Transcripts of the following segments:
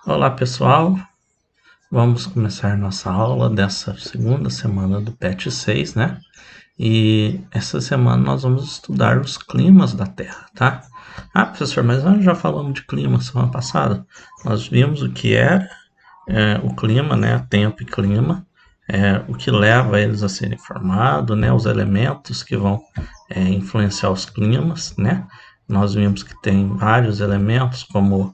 Olá pessoal, vamos começar nossa aula dessa segunda semana do PET 6, né? E essa semana nós vamos estudar os climas da Terra, tá? Ah, professor, mas nós já falamos de clima semana passada. Nós vimos o que é o clima, né? Tempo e clima, o que leva eles a serem formados, né? Os elementos que vão influenciar os climas, né? Nós vimos que tem vários elementos como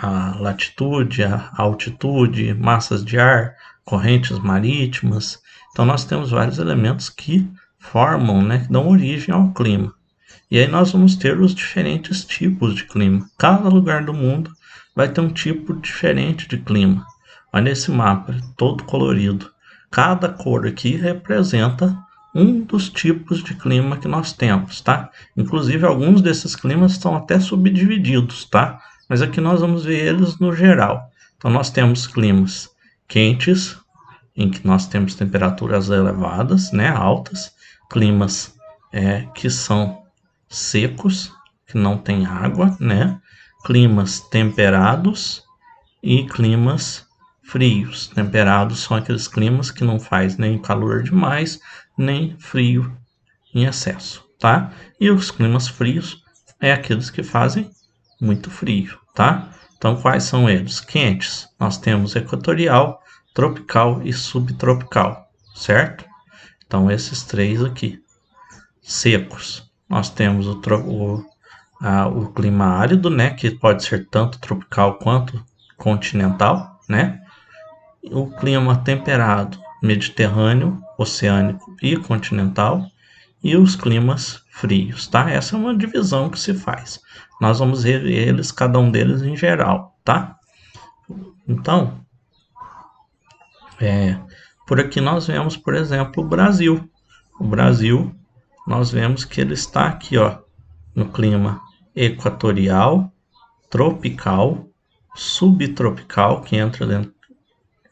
a latitude, a altitude, massas de ar, correntes marítimas. Então nós temos vários elementos que formam, né, que dão origem ao clima. E aí nós vamos ter os diferentes tipos de clima. Cada lugar do mundo vai ter um tipo diferente de clima. Olha esse mapa, todo colorido. Cada cor aqui representa um dos tipos de clima que nós temos, tá? Inclusive alguns desses climas estão até subdivididos, tá? Mas aqui nós vamos ver eles no geral. Então nós temos climas quentes, em que nós temos temperaturas elevadas, né, altas, climas que são secos, que não tem água, né, climas temperados e climas frios. Temperados são aqueles climas que não faz nem calor demais, nem frio em excesso, tá? E os climas frios é aqueles que fazem muito frio, tá? Então, quais são eles? Quentes, nós temos equatorial, tropical e subtropical, certo? Então, esses três aqui. Secos, nós temos o clima árido, né? Que pode ser tanto tropical quanto continental, né? O clima temperado, mediterrâneo, oceânico e continental. E os climas frios, tá? Essa é uma divisão que se faz. Nós vamos ver eles, cada um deles em geral, tá? Então, por aqui nós vemos, por exemplo, o Brasil. O Brasil, nós vemos que ele está aqui, ó, no clima equatorial, tropical, subtropical, que entra dentro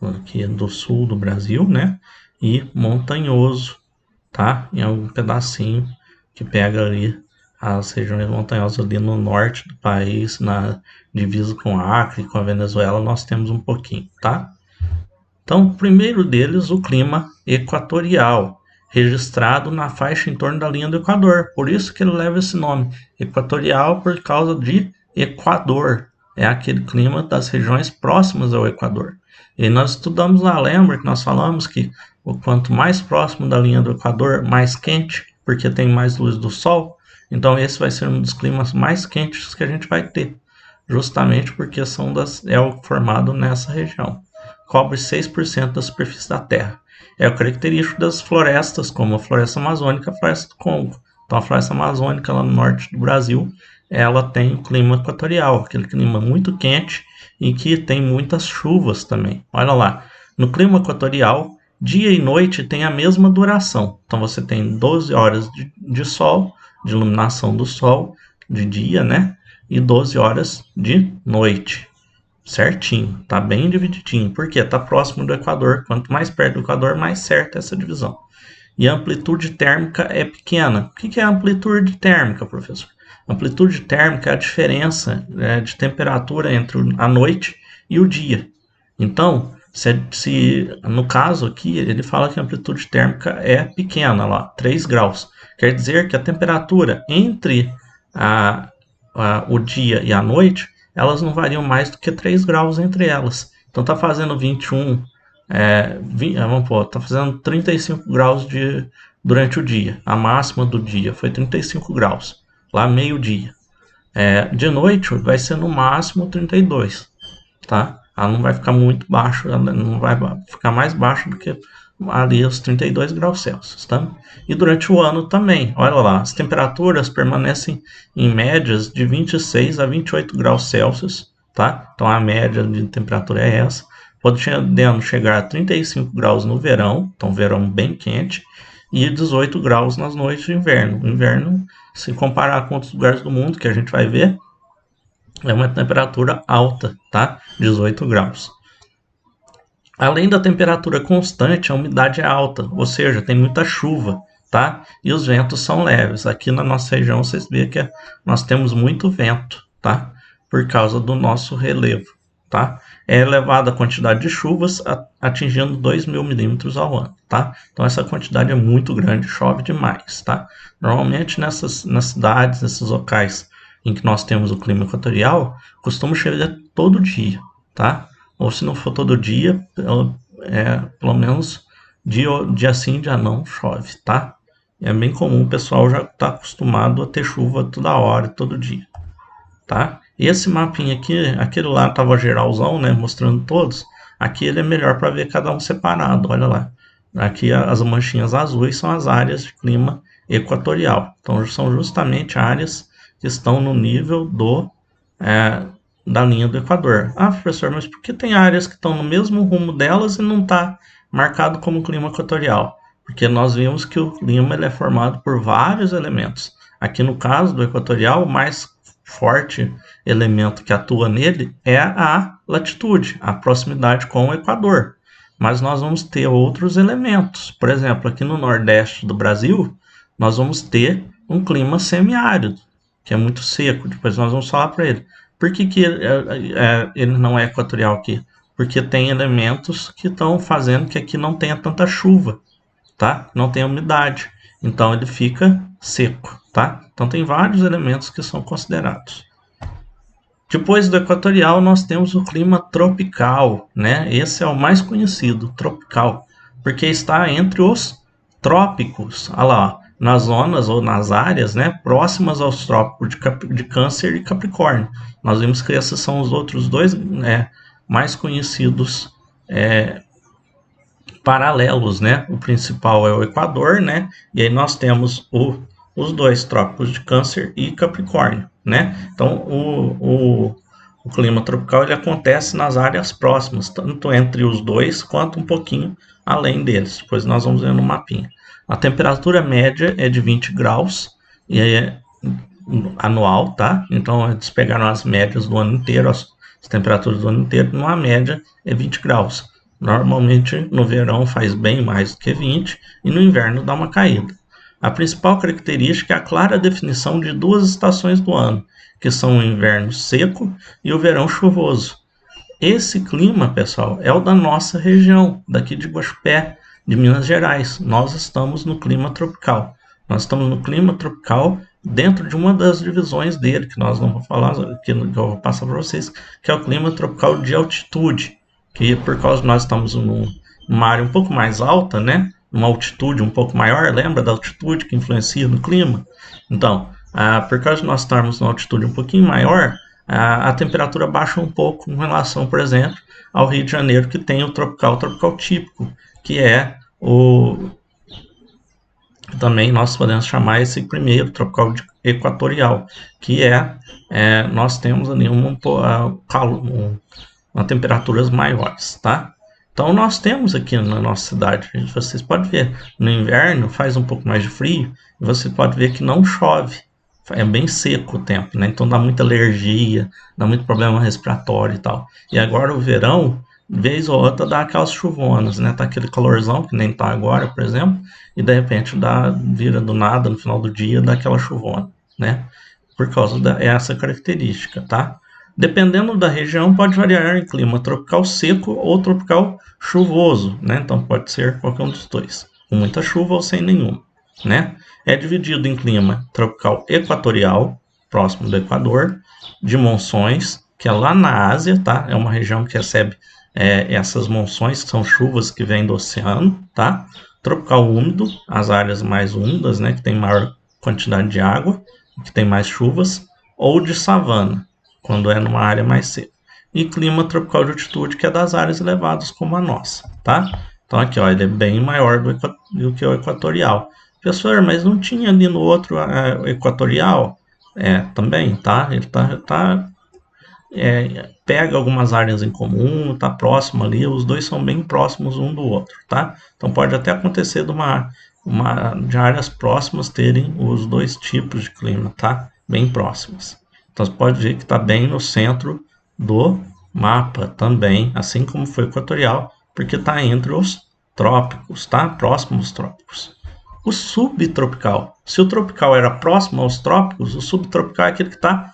aqui do sul do Brasil, né? E montanhoso, tá? Em algum pedacinho que pega ali as regiões montanhosas ali no norte do país, na divisa com o Acre, com a Venezuela, nós temos um pouquinho, tá? Então, o primeiro deles, o clima equatorial, registrado na faixa em torno da linha do Equador. Por isso que ele leva esse nome, equatorial, por causa de Equador. É aquele clima das regiões próximas ao Equador. E nós estudamos lá, lembra que nós falamos que o quanto mais próximo da linha do Equador, mais quente, porque tem mais luz do sol. Então esse vai ser um dos climas mais quentes que a gente vai ter, justamente porque é o formado nessa região. Cobre 6% da superfície da Terra. É o característico das florestas, como a floresta amazônica e a floresta do Congo. Então a floresta amazônica lá no norte do Brasil, ela tem o clima equatorial, aquele clima muito quente e que tem muitas chuvas também. Olha lá, no clima equatorial, dia e noite tem a mesma duração. Então você tem 12 horas de sol, de iluminação do sol, de dia, né? E 12 horas de noite. Certinho, tá bem divididinho. Por quê? Tá próximo do Equador. Quanto mais perto do Equador, mais certa essa divisão. E a amplitude térmica é pequena. O que é a amplitude térmica, professor? A amplitude térmica é a diferença de temperatura entre a noite e o dia. Então, se no caso aqui, ele fala que a amplitude térmica é pequena, lá, 3 graus. Quer dizer que a temperatura entre o dia e a noite, elas não variam mais do que 3 graus entre elas. Então tá fazendo 21, vamos pôr, tá fazendo 35 graus durante o dia. A máxima do dia foi 35 graus, lá meio-dia. De noite vai ser no máximo 32, tá? Ela não vai ficar muito baixo, ela não vai ficar mais baixo do que ali os 32 graus Celsius, tá? E durante o ano também, olha lá, as temperaturas permanecem em médias de 26 a 28 graus Celsius, tá? Então a média de temperatura é essa, podendo chegar a 35 graus no verão, então verão bem quente, e 18 graus nas noites de inverno. O inverno, se comparar com outros lugares do mundo, que a gente vai ver, é uma temperatura alta, tá? 18 graus. Além da temperatura constante, a umidade é alta, ou seja, tem muita chuva, tá? E os ventos são leves. Aqui na nossa região, vocês veem que nós temos muito vento, tá? Por causa do nosso relevo, tá? É elevada a quantidade de chuvas, atingindo 2.000 milímetros ao ano, tá? Então essa quantidade é muito grande, chove demais, tá? Normalmente nas cidades, nesses locais em que nós temos o clima equatorial, costuma chover todo dia, tá? Ou se não for todo dia, pelo menos dia sim, dia não chove, tá? É bem comum, o pessoal já está acostumado a ter chuva toda hora, todo dia, tá? Esse mapinha aqui, aquele lá estava geralzão, né, mostrando todos. Aqui ele é melhor para ver cada um separado, olha lá. Aqui as manchinhas azuis são as áreas de clima equatorial. Então são justamente áreas que estão no nível da linha do Equador. Ah, professor, mas por que tem áreas que estão no mesmo rumo delas e não está marcado como clima equatorial? Porque nós vimos que o clima ele é formado por vários elementos. Aqui no caso do equatorial, o mais forte elemento que atua nele é a latitude, a proximidade com o Equador. Mas nós vamos ter outros elementos. Por exemplo, aqui no nordeste do Brasil, nós vamos ter um clima semiárido, que é muito seco. Depois nós vamos falar para ele. Por que ele não é equatorial aqui? Porque tem elementos que estão fazendo que aqui não tenha tanta chuva, tá? Não tem umidade. Então ele fica seco, tá? Então tem vários elementos que são considerados. Depois do equatorial nós temos o clima tropical, né? Esse é o mais conhecido, tropical, porque está entre os trópicos. Olha lá, nas zonas ou nas áreas, né, próximas aos trópicos de Câncer e Capricórnio. Nós vimos que esses são os outros dois, né, mais conhecidos paralelos, né? O principal é o Equador, né? E aí nós temos os dois trópicos de Câncer e Capricórnio, né? Então o clima tropical ele acontece nas áreas próximas, tanto entre os dois quanto um pouquinho além deles. Depois nós vamos ver no mapinha. A temperatura média é de 20 graus e é anual, tá? Então eles pegaram as médias do ano inteiro, as temperaturas do ano inteiro, numa média é 20 graus. Normalmente no verão faz bem mais do que 20 e no inverno dá uma caída. A principal característica é a clara definição de duas estações do ano, que são o inverno seco e o verão chuvoso. Esse clima, pessoal, é o da nossa região, daqui de Guaxupé, de Minas Gerais. Nós estamos no clima tropical. Nós estamos no clima tropical dentro de uma das divisões dele, que nós não vamos falar, que eu vou passar para vocês, que é o clima tropical de altitude, que por causa de nós estamos numa área um pouco mais alta, né? Uma altitude um pouco maior, lembra da altitude que influencia no clima? Então, por causa de nós estarmos numa altitude um pouquinho maior, a temperatura baixa um pouco em relação, por exemplo, ao Rio de Janeiro, que tem o tropical típico, que é também nós podemos chamar esse primeiro tropical equatorial, que nós temos ali uma temperaturas maiores, tá? Então nós temos aqui na nossa cidade, vocês podem ver, no inverno faz um pouco mais de frio, e você pode ver que não chove, é bem seco o tempo, né? Então dá muita alergia, dá muito problema respiratório e tal. E agora o verão, vez ou outra, dá aquelas chuvonas, né? Tá aquele calorzão, que nem tá agora, por exemplo, e de repente vira do nada, no final do dia, dá aquela chuvona, né? Por causa dessa característica, tá? Dependendo da região, pode variar em clima tropical seco ou tropical chuvoso, né? Então pode ser qualquer um dos dois, com muita chuva ou sem nenhuma, né? É dividido em clima tropical equatorial, próximo do Equador, de monções, que é lá na Ásia, tá? É uma região que recebe essas monções, que são chuvas que vêm do oceano, tá? Tropical úmido, as áreas mais úmidas, né? Que tem maior quantidade de água, que tem mais chuvas, ou de savana, quando é numa área mais seca. E clima tropical de altitude, que é das áreas elevadas como a nossa, tá? Então aqui, ó, ele é bem maior do que o equatorial. Professor, mas não tinha ali no outro equatorial? Também, tá? Ele pega algumas áreas em comum, tá próximo ali, os dois são bem próximos um do outro, tá? Então pode até acontecer de áreas próximas terem os dois tipos de clima, tá? Bem próximas. Então você pode ver que está bem no centro do mapa também, assim como foi o equatorial, porque está entre os trópicos, tá? Próximo aos trópicos. O subtropical. Se o tropical era próximo aos trópicos, o subtropical é aquele que está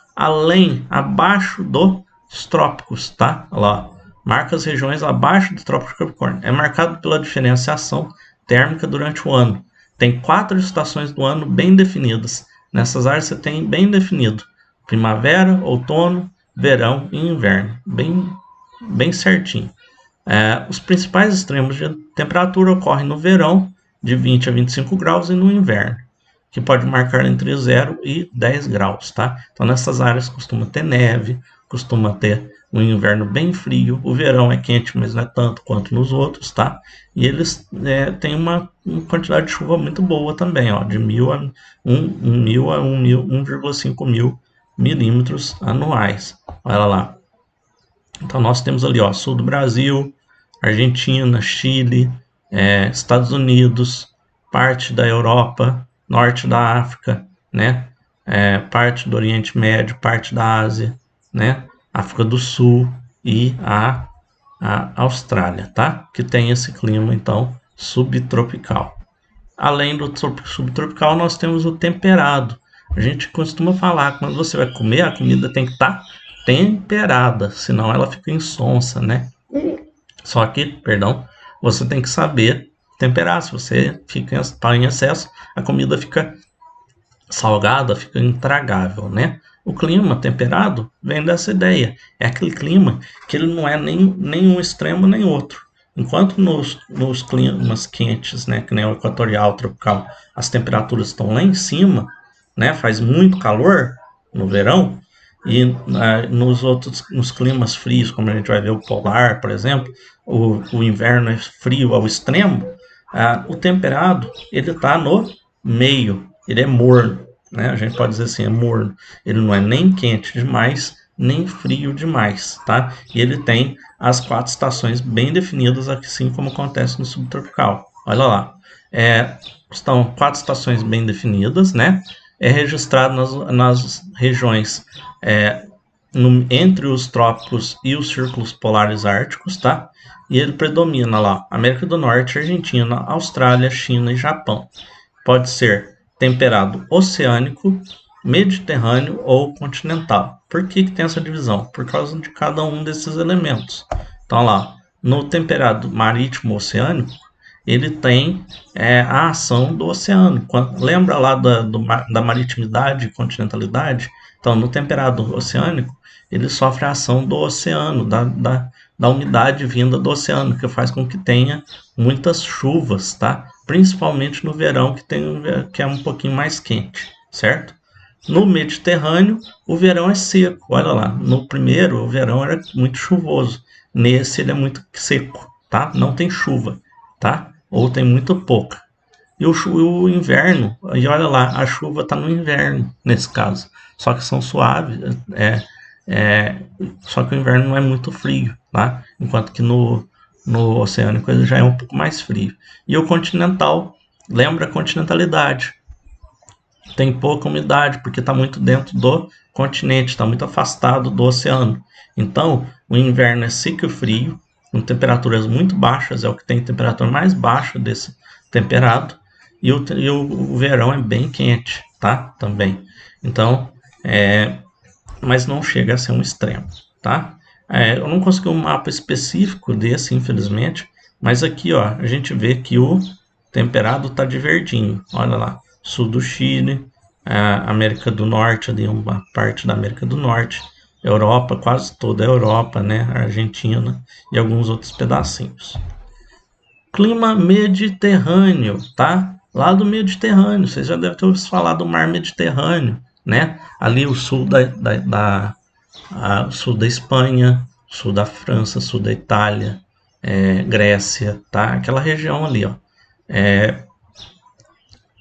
abaixo do os trópicos, tá? Olha lá, marca as regiões abaixo do Trópico de Capricórnio. É marcado pela diferenciação térmica durante o ano. Tem 4 estações do ano bem definidas. Nessas áreas você tem bem definido primavera, outono, verão e inverno, bem certinho. Os principais extremos de temperatura ocorrem no verão, de 20 a 25 graus, e no inverno, que pode marcar entre 0 e 10 graus, tá? Então, nessas áreas costuma ter neve, costuma ter um inverno bem frio, o verão é quente, mas não é tanto quanto nos outros, tá? E eles têm uma quantidade de chuva muito boa também, ó, de 1.000 a 1,5 mil milímetros anuais. Olha lá. Então, nós temos ali, ó, sul do Brasil, Argentina, Chile, Estados Unidos, parte da Europa, norte da África, né? Parte do Oriente Médio, parte da Ásia, né? África do Sul e a Austrália, tá? Que tem esse clima, então, subtropical. Além do subtropical, nós temos o temperado. A gente costuma falar que quando você vai comer, a comida tem que estar temperada, senão ela fica insonsa, né? Só que, perdão, você tem que saber temperar. Se você está em excesso, a comida fica salgada, fica intragável, né? O clima temperado vem dessa ideia. É aquele clima que ele não é nem um extremo nem outro. Enquanto nos climas quentes, né, que nem o equatorial, tropical, as temperaturas estão lá em cima, né, faz muito calor no verão, e nos climas frios, como a gente vai ver o polar, por exemplo, o inverno é frio ao extremo, o temperado ele está no meio, ele é morno, né? A gente pode dizer assim, é morno. Ele não é nem quente demais, nem frio demais, tá? E ele tem as 4 estações bem definidas, assim como acontece no subtropical. Olha lá. Estão 4 estações bem definidas, né? É registrado nas regiões entre os trópicos e os círculos polares árticos, tá? E ele predomina lá, América do Norte, Argentina, Austrália, China e Japão. Pode ser temperado oceânico, mediterrâneo ou continental. Por que tem essa divisão? Por causa de cada um desses elementos. Então lá, no temperado marítimo oceânico, ele tem a ação do oceano. Lembra lá da maritimidade e continentalidade? Então, no temperado oceânico, ele sofre a ação do oceano, da umidade vinda do oceano, que faz com que tenha muitas chuvas, tá? Principalmente no verão, que é um pouquinho mais quente, certo? No Mediterrâneo, o verão é seco. Olha lá, no primeiro, o verão era muito chuvoso. Nesse, ele é muito seco, tá? Não tem chuva, tá? Ou tem muito pouca. E o inverno, e olha lá, a chuva está no inverno, nesse caso. Só que são suaves, só que o inverno não é muito frio, tá? Enquanto que no oceânico ele já é um pouco mais frio. E o continental, lembra a continentalidade. Tem pouca umidade, porque está muito dentro do continente, está muito afastado do oceano. Então, o inverno é seco e frio, com temperaturas muito baixas, é o que tem temperatura mais baixa desse temperado, e o verão é bem quente, tá? Também. Então, mas não chega a ser um extremo, tá? Eu não consegui um mapa específico desse, infelizmente, mas aqui, ó, a gente vê que o temperado tá de verdinho, olha lá, sul do Chile, América do Norte, ali uma parte da América do Norte, Europa, quase toda a Europa, né, Argentina e alguns outros pedacinhos. Clima mediterrâneo, tá? Lá do Mediterrâneo, vocês já devem ter ouvido falar do mar Mediterrâneo, né? Ali o sul sul da Espanha, sul da França, sul da Itália, Grécia, tá? Aquela região ali, ó.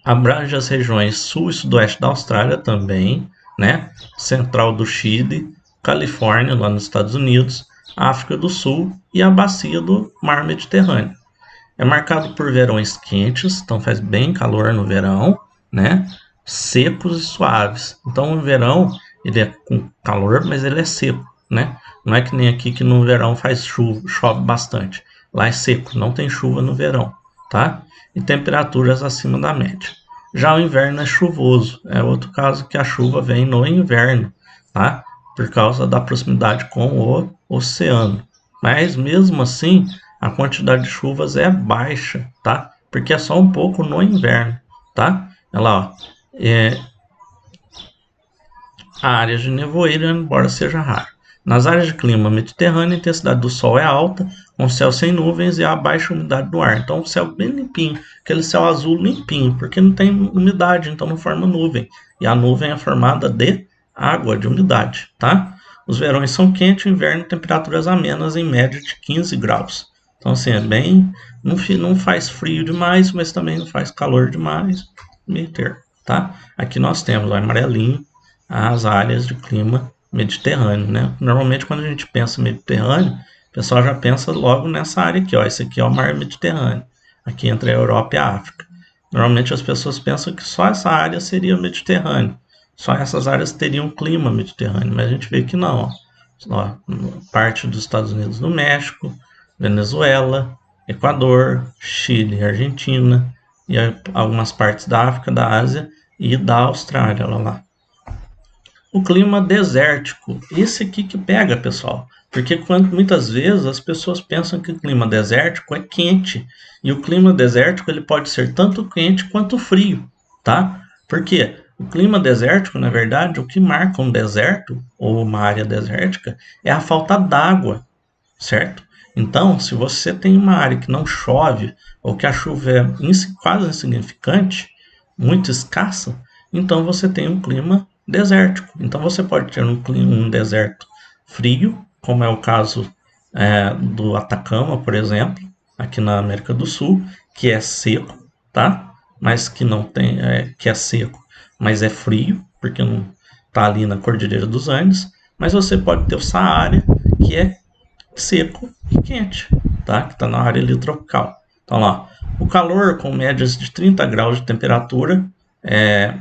Abrange as regiões sul e sudoeste da Austrália também, né? Central do Chile, Califórnia, lá nos Estados Unidos, África do Sul e a bacia do mar Mediterrâneo. É marcado por verões quentes, então faz bem calor no verão, né? Secos e suaves. Então o verão ele é com calor, mas ele é seco, né? Não é que nem aqui que no verão faz chove bastante. Lá é seco, não tem chuva no verão, tá? E temperaturas acima da média. Já o inverno é chuvoso, é outro caso que a chuva vem no inverno, tá? por causa da proximidade com o oceano. Mas mesmo assim, a quantidade de chuvas é baixa, tá? Porque é só um pouco no inverno, tá? Olha lá, ó. A área de nevoeiro, embora seja rara. Nas áreas de clima mediterrâneo, a intensidade do sol é alta, com céu sem nuvens e a baixa umidade do ar. Então, o céu bem limpinho, aquele céu azul limpinho, porque não tem umidade, então não forma nuvem. E a nuvem é formada de água, de umidade, tá? Os verões são quentes, o inverno temperaturas amenas, em média de 15 graus. Então, assim, é bem... Não faz frio demais, mas também não faz calor demais, meio termo, tá? Aqui nós temos o amarelinho, as áreas de clima mediterrâneo, né? Normalmente quando a gente pensa em Mediterrâneo, o pessoal já pensa logo nessa área aqui, ó. Esse aqui é o mar Mediterrâneo, aqui entre a Europa e a África. Normalmente as pessoas pensam que só essa área seria Mediterrâneo, só essas áreas teriam clima mediterrâneo, mas a gente vê que não, ó. Parte dos Estados Unidos do México, Venezuela, Equador, Chile, Argentina e algumas partes da África, da Ásia e da Austrália, olha lá. O clima desértico, esse aqui que pega, pessoal, porque muitas vezes as pessoas pensam que o clima desértico é quente, e o clima desértico ele pode ser tanto quente quanto frio, tá? Por quê? O clima desértico, na verdade, o que marca um deserto ou uma área desértica é a falta d'água, certo? Então, se você tem uma área que não chove ou que a chuva é quase insignificante, muito escassa, então você tem um clima desértico. Então você pode ter um deserto frio, como é o caso do Atacama, por exemplo, aqui na América do Sul, que é seco, tá? Mas que não tem, que é seco, mas é frio, porque não está ali na Cordilheira dos Andes. Mas você pode ter o Saara, que é seco e quente, tá? Que está na área ali tropical. Então lá, o calor com médias de 30 graus de temperatura é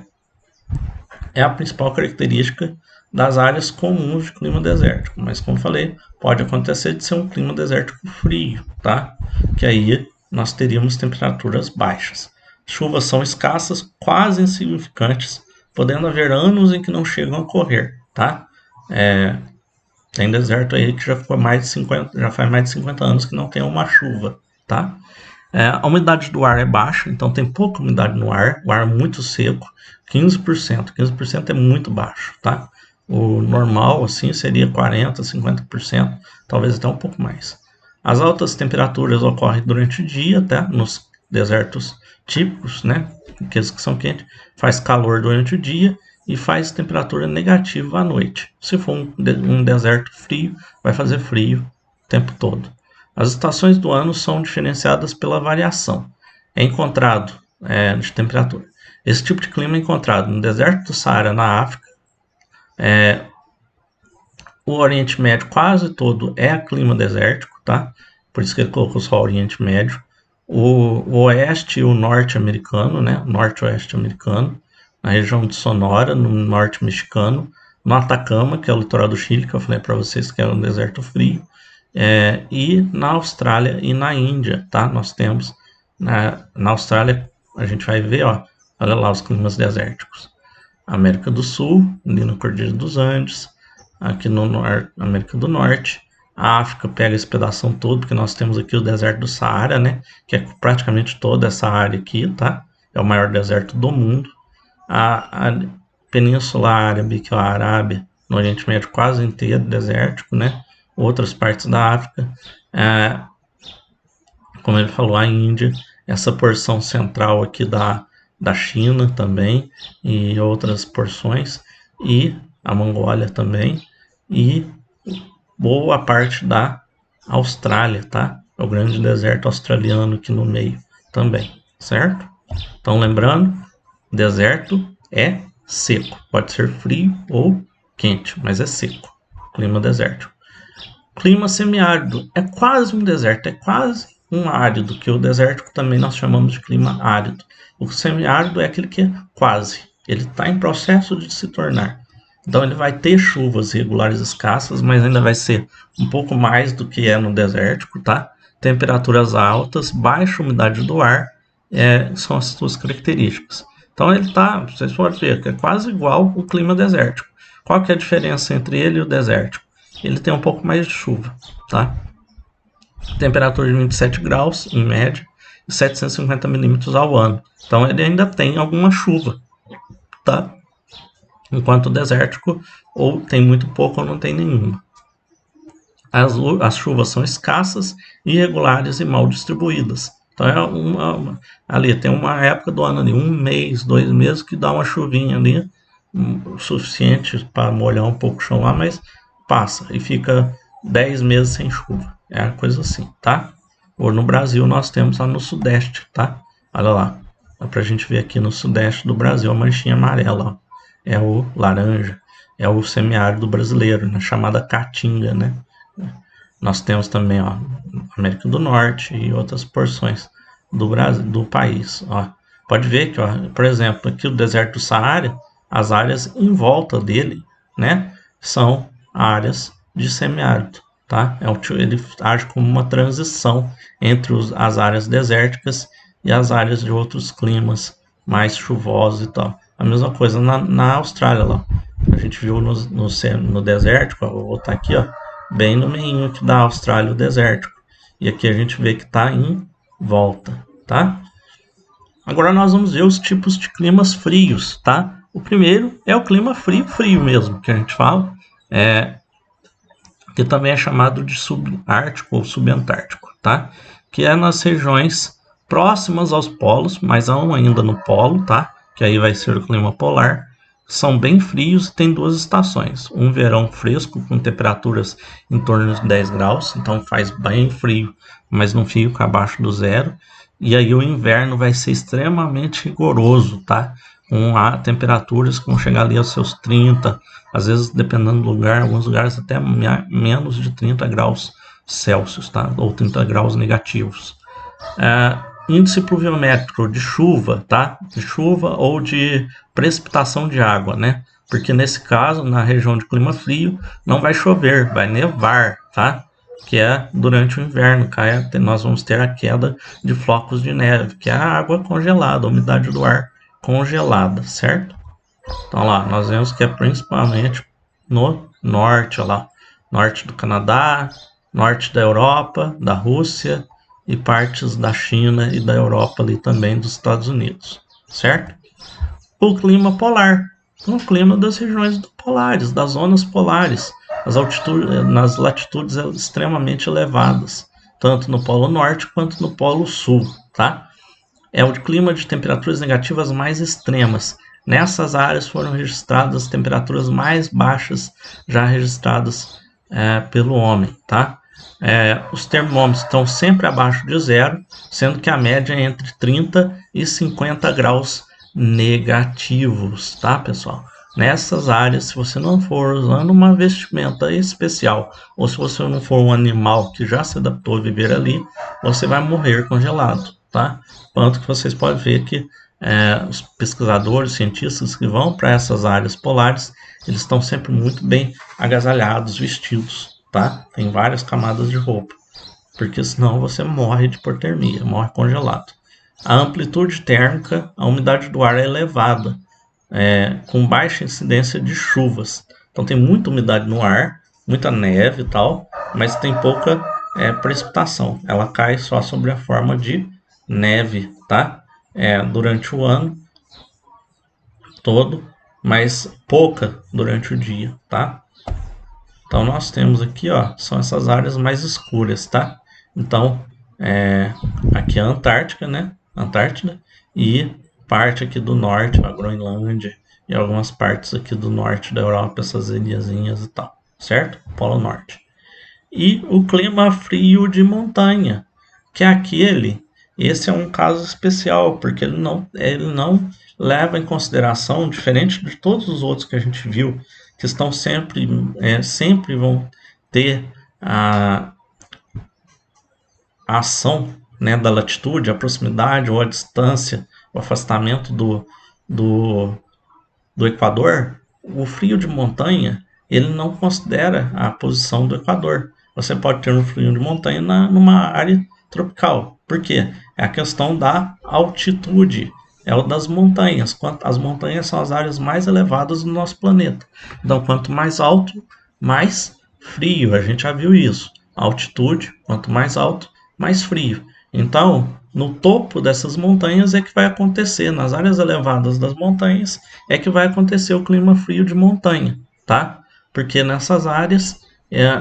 a principal característica das áreas comuns de clima desértico. Mas como falei, pode acontecer de ser um clima desértico frio, tá? Que aí nós teríamos temperaturas baixas. Chuvas são escassas, quase insignificantes, podendo haver anos em que não chegam a ocorrer, tá? Tem deserto aí que já faz mais de 50 anos que não tem uma chuva, tá? A umidade do ar é baixa, então tem pouca umidade no ar, o ar é muito seco, 15%. 15% é muito baixo, tá? O normal, assim, seria 40%, 50%, talvez até um pouco mais. As altas temperaturas ocorrem durante o dia, tá? Nos desertos típicos, né? Aqueles que são quentes, faz calor durante o dia e faz temperatura negativa à noite. Se for um deserto frio, vai fazer frio o tempo todo. As estações do ano são diferenciadas pela variação de temperatura. Esse tipo de clima é encontrado no deserto do Saara, na África. O Oriente Médio quase todo é clima desértico, tá? Por isso que ele colocou só o Oriente Médio. O oeste e o norte americano, né? Norte-oeste americano, na região de Sonora, no norte mexicano, no Atacama, que é o litoral do Chile, que eu falei para vocês que é um deserto frio, e na Austrália e na Índia, tá? Nós temos na Austrália, a gente vai ver, ó, olha lá os climas desérticos. América do Sul, ali na Cordilheira dos Andes, aqui no América do Norte. A África pega esse pedaço todo, porque nós temos aqui o deserto do Saara, né? Que é praticamente toda essa área aqui, tá? É o maior deserto do mundo. A Península Árabe, que é a Arábia, no Oriente Médio quase inteiro desértico, né? Outras partes da África. Como ele falou, a Índia, essa porção central aqui da China também, e outras porções, e a Mongólia também, e boa parte da Austrália, tá? É o grande deserto australiano aqui no meio também, certo? Então, lembrando, deserto é seco, pode ser frio ou quente, mas é seco, clima desértico. Clima semiárido é quase um deserto, é quase um árido, que o desértico também nós chamamos de clima árido. O semiárido é aquele que é quase, ele está em processo de se tornar. Então ele vai ter chuvas regulares escassas, mas ainda vai ser um pouco mais do que é no desértico, tá? Temperaturas altas, baixa umidade do ar, são as suas características. Então ele tá, vocês podem ver, que é quase igual o clima desértico. Qual que é a diferença entre ele e o desértico? Ele tem um pouco mais de chuva, tá? Temperatura de 27 graus, em média, e 750 milímetros ao ano. Então ele ainda tem alguma chuva, tá? Enquanto o desértico ou tem muito pouco ou não tem nenhuma. As chuvas são escassas, irregulares e mal distribuídas. Então ali tem uma época do ano ali, 1 mês, 2 meses, que dá uma chuvinha ali, o suficiente para molhar um pouco o chão lá, mas passa e fica 10 meses sem chuva. É uma coisa assim, tá? Ou no Brasil nós temos lá no Sudeste, tá? Olha lá, dá pra gente ver aqui no Sudeste do Brasil a manchinha amarela, ó. É o laranja, é o semiárido brasileiro, né? Chamada Caatinga, né? Nós temos também, ó, América do Norte e outras porções do Brasil, do país, ó. Pode ver que, ó, por exemplo, aqui o deserto do Saara, as áreas em volta dele, né, são áreas de semiárido, tá? Ele age como uma transição entre as áreas desérticas e as áreas de outros climas mais chuvosos e tal. A mesma coisa na Austrália lá. A gente viu no desértico, ó, vou botar aqui, ó, bem no meio aqui da Austrália, o desértico. E aqui a gente vê que está em volta, tá? Agora nós vamos ver os tipos de climas frios, tá? O primeiro é o clima frio, frio mesmo, que a gente fala, que também é chamado de subártico ou subantártico, tá? Que é nas regiões próximas aos polos, mas não ainda no polo, tá? Que aí vai ser o clima polar. São bem frios e tem 2 estações. Um verão fresco, com temperaturas em torno de 10 graus, então faz bem frio, mas não fica abaixo do zero. E aí o inverno vai ser extremamente rigoroso, tá? Com temperaturas que vão chegar ali aos seus 30, às vezes dependendo do lugar, alguns lugares até menos de 30 graus Celsius, tá? Ou 30 graus negativos. Índice pluviométrico de chuva, tá? De chuva ou de precipitação de água, né? Porque nesse caso, na região de clima frio, não vai chover, vai nevar, tá? Que é durante o inverno, nós vamos ter a queda de flocos de neve, que é a água congelada, a umidade do ar congelada, certo? Então lá, nós vemos que é principalmente no norte, ó lá, norte do Canadá, norte da Europa, da Rússia e partes da China e da Europa ali também, dos Estados Unidos, certo? O clima polar, o clima das regiões polares, das zonas polares, nas latitudes extremamente elevadas, tanto no Polo Norte quanto no Polo Sul, tá? É o clima de temperaturas negativas mais extremas. Nessas áreas foram registradas as temperaturas mais baixas já registradas pelo homem, tá? Os termômetros estão sempre abaixo de zero, sendo que a média é entre 30 e 50 graus negativos, tá, pessoal? Nessas áreas, se você não for usando uma vestimenta especial, ou se você não for um animal que já se adaptou a viver ali, você vai morrer congelado, tá? Tanto que vocês podem ver que os pesquisadores, cientistas que vão para essas áreas polares, eles estão sempre muito bem agasalhados, vestidos, tá? Tem várias camadas de roupa, porque senão você morre de hipotermia, morre congelado. A amplitude térmica, a umidade do ar é elevada, com baixa incidência de chuvas. Então tem muita umidade no ar, muita neve e tal, mas tem pouca precipitação. Ela cai só sobre a forma de neve, tá? Durante o ano todo, mas pouca durante o dia, tá? Então nós temos aqui, ó, são essas áreas mais escuras, tá? Então, aqui é a Antártica, né? Antártida, e parte aqui do norte, a Groenlândia, e algumas partes aqui do norte da Europa, essas ilhazinhas e tal, certo? Polo Norte. E o clima frio de montanha, que é esse é um caso especial, porque ele não leva em consideração, diferente de todos os outros que a gente viu, que estão sempre vão ter a ação, né, da latitude, a proximidade ou a distância, o afastamento do Equador. O frio de montanha, ele não considera a posição do Equador. Você pode ter um frio de montanha numa área tropical. Por quê? É a questão da altitude. é o das montanhas. As montanhas são as áreas mais elevadas do nosso planeta. Então, quanto mais alto, mais frio. A gente já viu isso. A altitude, quanto mais alto, mais frio. Então, no topo dessas montanhas é que vai acontecer, nas áreas elevadas das montanhas, é que vai acontecer o clima frio de montanha, tá? Porque nessas áreas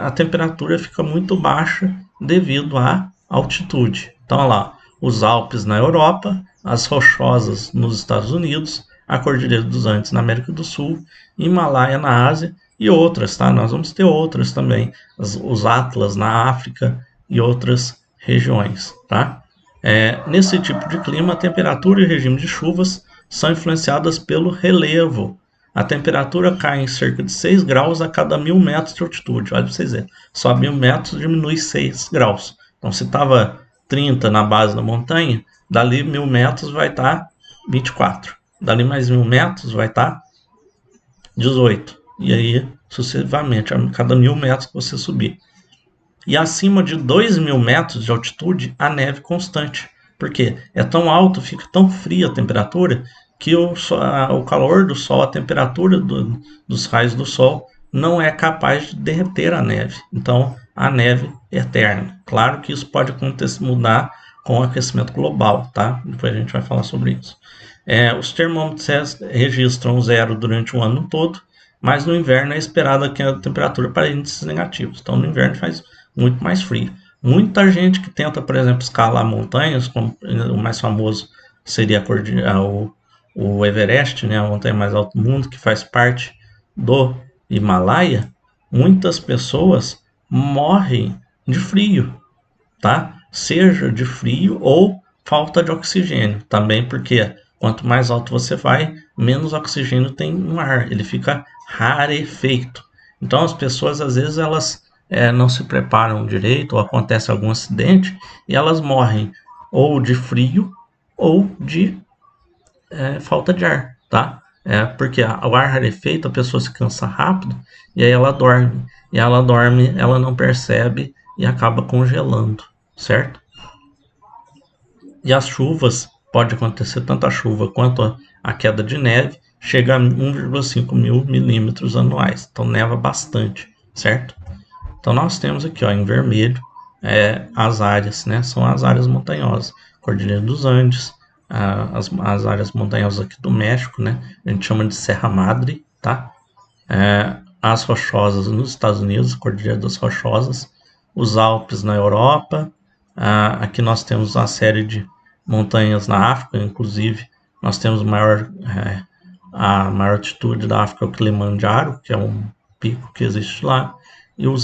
a temperatura fica muito baixa devido à altitude. Então, olha lá, os Alpes na Europa, as Rochosas nos Estados Unidos, a Cordilheira dos Andes na América do Sul, Himalaia na Ásia e outras, tá? Nós vamos ter outras também, os Atlas na África e outras regiões, tá? Nesse tipo de clima, a temperatura e o regime de chuvas são influenciadas pelo relevo. A temperatura cai em cerca de 6 graus a cada 1.000 metros de altitude. Olha para vocês verem. Sobe 1.000 metros, diminui 6 graus. Então, se estava 30 na base da montanha, dali 1.000 metros vai estar 24. Dali mais 1.000 metros vai estar 18. E aí, sucessivamente, a cada 1.000 metros que você subir. E acima de 2.000 metros de altitude, a neve constante. Por quê? É tão alto, fica tão fria a temperatura, que o calor do Sol, a temperatura dos raios do Sol, não é capaz de derreter a neve. Então, a neve é eterna. Claro que isso pode mudar com o aquecimento global, tá? Depois a gente vai falar sobre isso. Os termômetros registram zero durante o ano todo, mas no inverno é esperada que a temperatura para índices negativos. Então, no inverno faz muito mais frio. Muita gente que tenta, por exemplo, escalar montanhas, como o mais famoso seria o Everest, né, a montanha mais alta do mundo, que faz parte do Himalaia, muitas pessoas morrem de frio, tá? Seja de frio ou falta de oxigênio, também porque quanto mais alto você vai, menos oxigênio tem no ar, ele fica rarefeito. Então as pessoas às vezes elas não se preparam direito, ou acontece algum acidente e elas morrem ou de frio ou de falta de ar, tá? Porque o ar rarefeito, a pessoa se cansa rápido e aí ela dorme. E ela dorme, ela não percebe e acaba congelando, certo? E as chuvas, pode acontecer tanto a chuva quanto a queda de neve, chega a 1,5 mil milímetros anuais. Então neva bastante, certo? Então nós temos aqui, ó, em vermelho, as áreas, né? São as áreas montanhosas. Cordilheira dos Andes, as áreas montanhosas aqui do México, né? A gente chama de Serra Madre, tá? As rochosas nos Estados Unidos, Cordilheira das Rochosas, os Alpes na Europa. Aqui nós temos uma série de montanhas na África, inclusive nós temos a maior altitude da África, o Kilimanjaro, que é um pico que existe lá, e o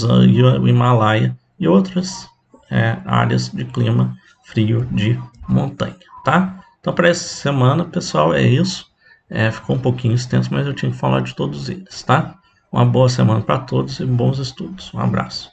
Himalaia e outras áreas de clima frio de montanha, tá? Então, para essa semana, pessoal, é isso. Ficou um pouquinho extenso, mas eu tinha que falar de todos eles, tá? Uma boa semana para todos e bons estudos. Um abraço.